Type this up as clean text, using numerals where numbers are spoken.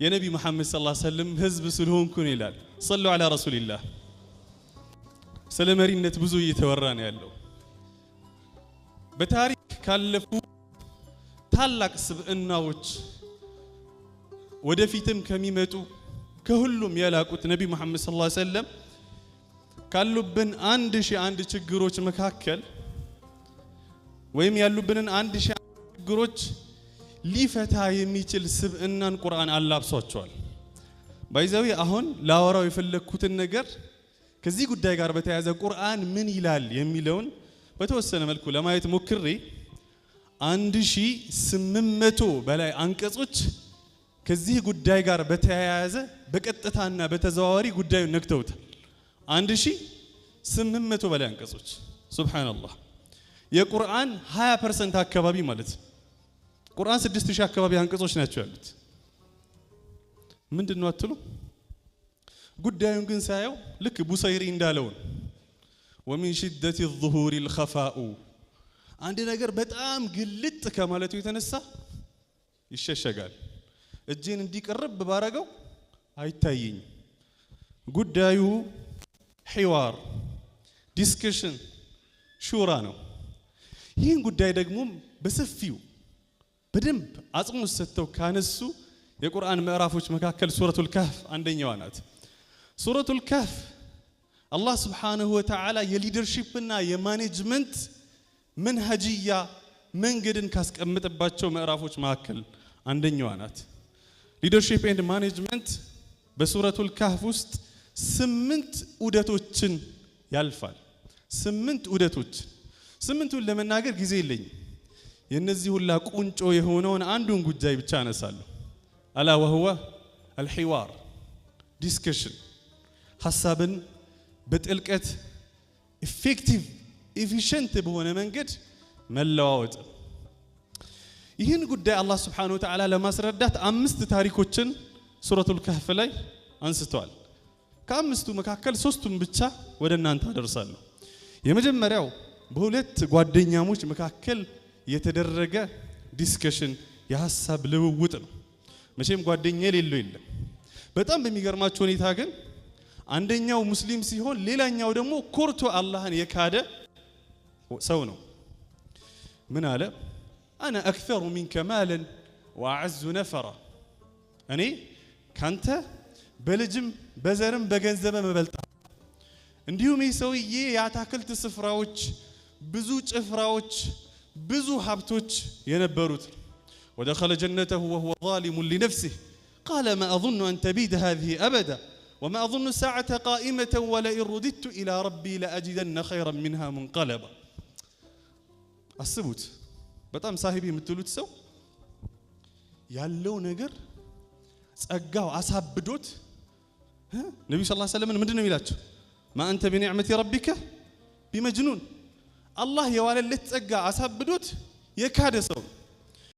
يا نبي محمد صلى الله عليه وسلم هزب سلهم كن إلال صلوا على رسول الله سلام رينة بزو يتوران يالله بتاريخ كالفو ታላቅ ስብዕናዎች ወደፊትም ከሚመጡ ከሁሉም ያላቁት ነብይ መሐመድ ሰለላሁ ዐለይሂ ወሰለም ካሉብን 1001 ችግሮች መካከል ወይም ያሉብንን 1001 ችግሮች ሊፈታ የሚችል ስብዕናን ቁርአን አላብሷቸዋል። ባይዘው አሁን ላወራው የፈለኩትን ነገር ከዚህ ጉዳይ ጋር በተያያዘ ቁርአን ምን ይላል የሚለውን በተወሰነ መልኩ ለማየት ሞክሬ 1800 በላይ አንቀጾች ከዚህ ጉዳይ ጋር በተያያዘ በቀጥታና በተዘዋዋሪ ጉዳዩን ነክተውታል። 1800 በላይ አንቀጾች ሱብሃንአላህ የቁርአን 20% አካባቢ ማለት ቁርአን 6000 አካባቢ አንቀጾች ናቸው ያሉት። ምንድነው አትሉ? ጉዳዩን ግን ሳየው ልክ ቡሰይሪ እንዳለው ومن شدة الظهور الخفاء አንድ ነገር በጣም ግልጥ ከማለቱ የተነሳ ይሸሸጋል። እጄን እንዲቀርብ ባረጋው አይታየኝ። ጉዳዩ ሒዋር ዲስከሽን ሹራ ነው። ይህን ጉዳይ ደግሞ በሰፊው በደንብ አጽንዖት ሰጥተው ካነሱ የቁርአን ምዕራፎች መካከል ሱረቱል ካህፍ አንደኛዋ ናት። ሱረቱል ካህፍ አላህ Subhanahu Wa Ta'ala የሊደርሺፕና የማኔጅመንት መንሃጅያ መንገድን ካስቀመጠባቸው ምዕራፎች መካከል አንደኛዋ ናት። ሊደርሺፕ ኤንድ ማኔጅመንት በሱረቱል ካህፍ ውስጥ 8 ዑደቶችን ያልፋል። 8 ዑደቶች 8ቱን ለመናገር ጊዜ የለኝም። የነዚህ ሁላ ቁንጮ የሆነውን አንዱን ጉዳይ ብቻ አነሳለሁ። አላ ወህወ አልሒዋር ዲስከሽን ሐሳብን በጥልቀት ኢፌክቲቭ ኢፊሽንት በሆነ መንገድ መለዋወጥ። ይህን ጉዳይ አላህ Subhanahu Wa Ta'ala ለማስረዳት 5 ታሪኮችን ሱረቱል ካህፍ ላይ አንስተዋል። ከአምስቱ መካከል 3ቱን ብቻ ወደ እናንተ አደርሳለሁ። የመጀመሪያው በሁለት ጓደኛሞች መካከል የተደረገ ዲስከሽን የሐሳብ ልውውጥ ነው። መቼም ጓደኛ የሌለው የለም። በጣም በሚገርማችሁ ሁኔታ ግን አንደኛው ሙስሊም ሲሆን ሌላኛው ደግሞ ኮርቶ አላህን የካደ ሰው ነው። ምን አለ? انا اكثر منك مالا واعز نفرا እኔ ካንተ በልጅም በዘርም በገንዘብም እበልጣ። እንዲሁም ይሰውዬ ያታክልት ስፍራዎች ብዙ ጭፍራዎች ብዙ ሀብቶች የነበሩት ودخل جنته وهو ظالم لنفسه قال ما اظن ان تبيد هذه ابدا وما اظن الساعه قائمه ولئن رددت الى ربي لاجدن خيرا منها منقلبا. አስቡት በጣም ሳሂቢ የምትሉት ሰው ያለው ነገር ጸጋው አሳብዶት ነብዩ ሰለላሁ ዐለይሂ ወሰለም ምንድነው የሚላቸው? ما انت بنعمه ربك بمجنون አላህ የዋለለት ጸጋ አሳብዶት የካደ ሰው